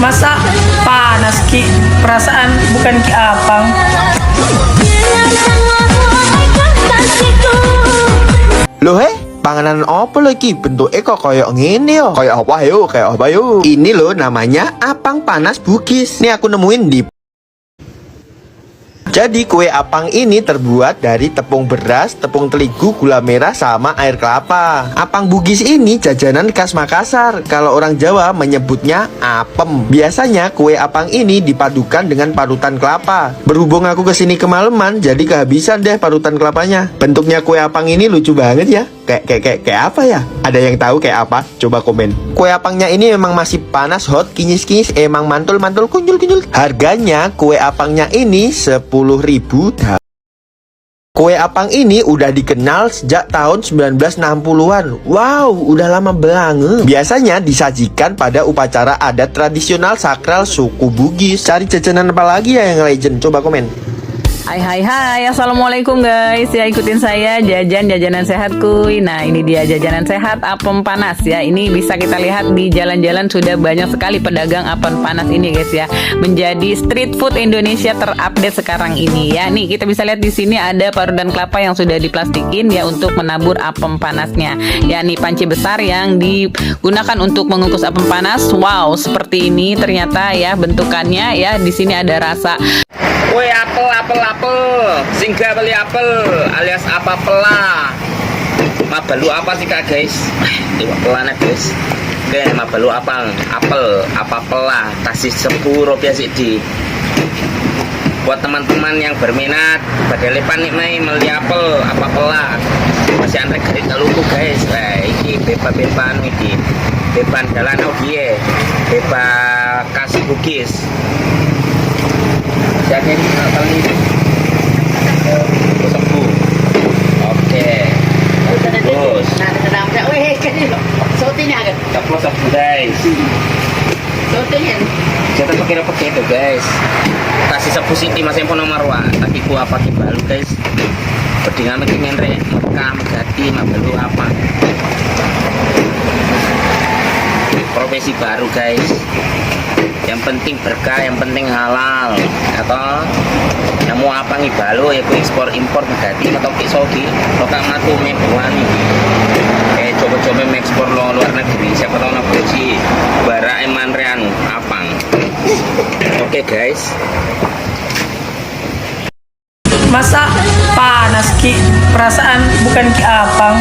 Masa panas Ki? Perasaan bukan Ki Apang. Loh panganan apa lagi? Bentuknya kok kayak ngene yo. Kayak apa yo? Kayak apa yo? Ini loh namanya apang panas Bugis. Nih aku nemuin di. Jadi kue apang ini terbuat dari tepung beras, tepung terigu, gula merah, sama air kelapa. Apang Bugis ini jajanan khas Makassar. Kalau orang Jawa menyebutnya apem. Biasanya kue apang ini dipadukan dengan parutan kelapa. Berhubung aku kesini kemalaman, jadi kehabisan deh parutan kelapanya. Bentuknya kue apang ini lucu banget ya. Kayak apa ya? Ada yang tahu kayak apa? Coba komen. Kue apangnya ini memang masih panas, hot, kinyis-kinyis, emang mantul-mantul, kunyul-kunyul. Harganya kue apangnya ini 10.000. Kue apang ini udah dikenal sejak tahun 1960-an. Wow, udah lama banget. Biasanya disajikan pada upacara adat tradisional sakral suku Bugis. Cari jajanan apa lagi ya yang legend? Coba komen. Hai, assalamualaikum guys. Ya, ikutin saya jajanan sehat kuy. Nah, ini dia jajanan sehat apem panas ya. Ini bisa kita lihat di jalan-jalan sudah banyak sekali pedagang apem panas ini guys ya. Menjadi street food Indonesia terupdate sekarang ini ya. Nih kita bisa lihat di sini ada parutan kelapa yang sudah diplastikin ya untuk menabur apem panasnya. Ya, nih panci besar yang digunakan untuk mengukus apem panas. Wow, seperti ini ternyata ya bentukannya ya. Di sini ada rasa kue apel, singgah beli apel alias apa pela. Mabalu apa sih kak guys? Iwak pelana guys. Oke, mabalu apel, apa pela. Kasih 10 rupiah sih di. Buat teman-teman yang berminat, pada lepan nih mai meli apel, apa pela. Masih antre garis luku guys. Nah, ini beban ini. Beban jalan Ogie, beban kasih Bugis. Jadi kali ini sembuh. Oke. Terus. Ceplos guys. Kita pakai itu guys. Kasih sepu siti masih pun nomor wa. Tapi gua pakai balu guys. Berdingan lagi ngenre. Mekah, Megati, Mabalu apa? Profesi baru guys. Yang penting berkah, yang penting halal atau yang mau apa nih balu ya ekspor impor Megati atau Saudi lokal matu membuani coba-coba mengekspor luar negeri siapa tahu nak beli bara eman rean apang. Oke guys, Masa panas Ki? Perasaan bukan Ki Apang.